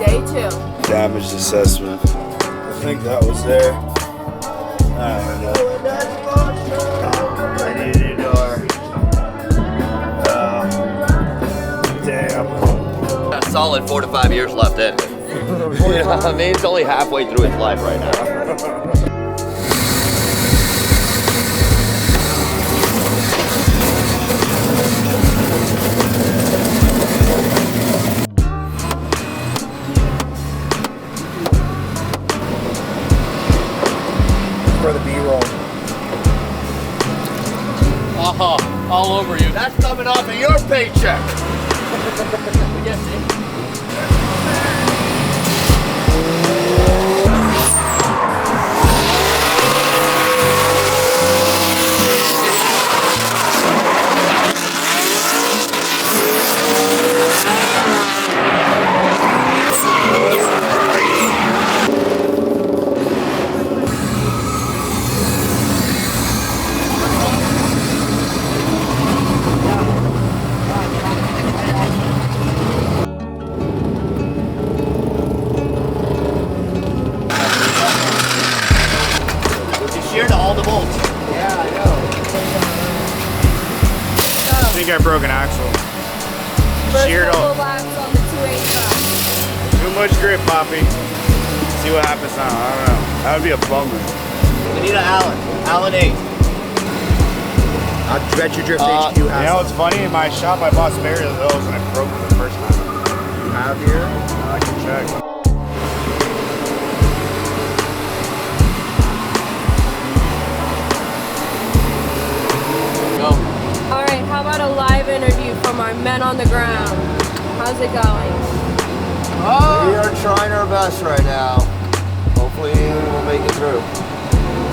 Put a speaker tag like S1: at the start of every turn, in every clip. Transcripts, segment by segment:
S1: Day 2.
S2: Damage assessment. I think that was there. I don't know. I need a new door. Damn.
S3: A solid 4 to 5 years left in. Yeah, I mean, it's only halfway through its life right now.
S2: For the B-roll.
S4: All over you.
S3: That's coming off of your paycheck.
S4: Yes,
S3: Sheared all the bolts.
S4: yeah, I know.
S2: I think I broke an axle.
S1: First
S2: Sheared
S1: couple
S2: all.
S1: laps on the 285.
S2: Too much grip, Poppy. See what happens now. I don't know. That would be a bummer.
S3: We need an Allen. Allen 8.
S4: I'll bet you Drift HQ has
S2: You know what's funny? In my shop, I bought spare of those and I broke them the first time.
S4: you have here.
S2: I can check.
S4: Go.
S1: Alright, how about a live interview from our men on the ground? How's it going?
S3: We are trying our best right now. Hopefully we'll make it through.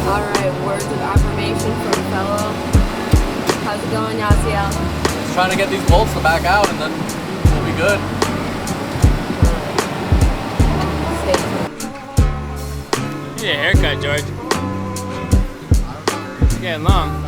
S1: Alright, words of affirmation from fellow. How's it going, Yasiel?
S4: Just trying to get these bolts to back out and then we'll be good.
S1: Stay tuned.
S5: You need a haircut, George. It's getting long.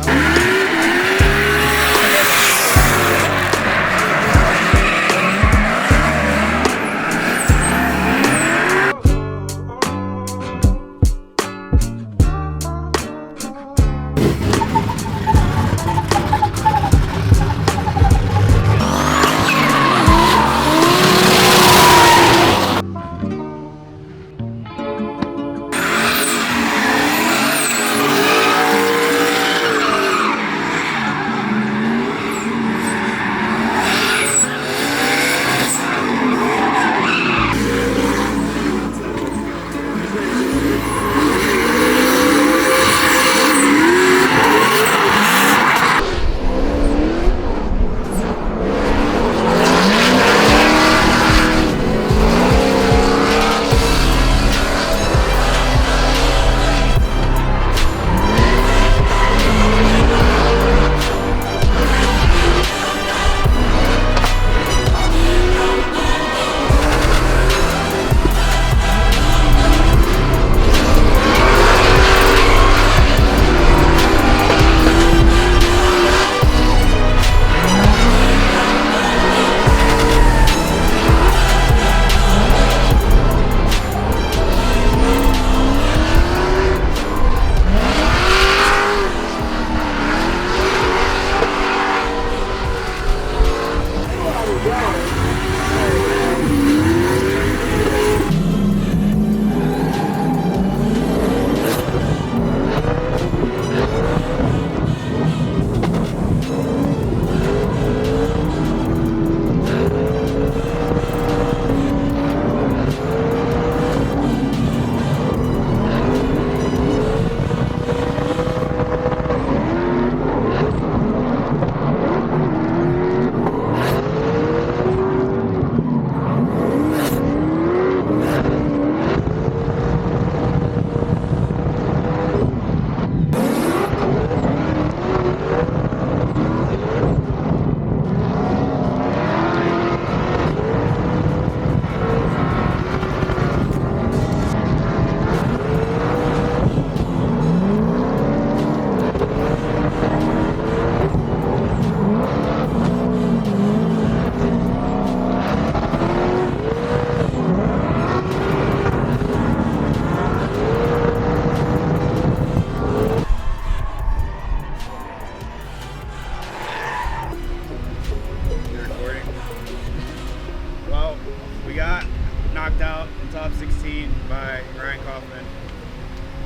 S2: knocked out in top 16 by Ryan Kaufman.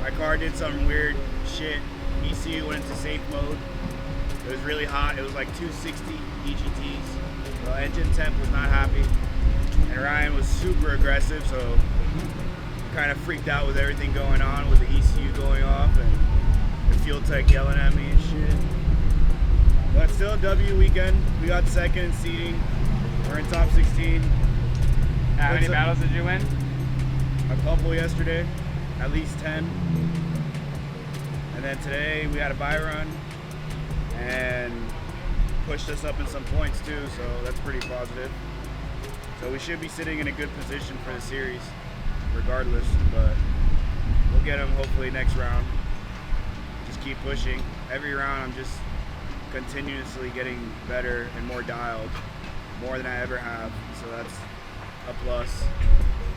S2: My car did some weird shit. ECU went into safe mode. It was really hot. It was like 260 EGTs. The engine temp was not happy. And Ryan was super aggressive, so kind of freaked out with everything going on with the ECU going off and the fuel tech yelling at me and shit. But still a W weekend. We got second in seating. We're in top 16.
S5: How many battles did you win?
S2: A couple yesterday, at least 10. And then today we had a bye run and pushed us up in some points too, so that's pretty positive. So we should be sitting in a good position for the series regardless, but we'll get them hopefully next round. Just keep pushing. Every round I'm just continuously getting better and more dialed, more than I ever have, so that's a plus.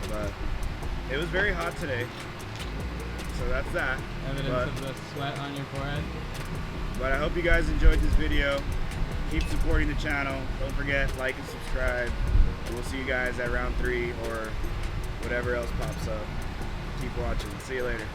S2: But it was very hot today, so that's that.
S5: Evidence of the sweat on your forehead.
S2: But I hope you guys enjoyed this video. Keep supporting the channel. Don't forget, like and subscribe. And we'll see you guys at round 3 or whatever else pops up. Keep watching. See you later.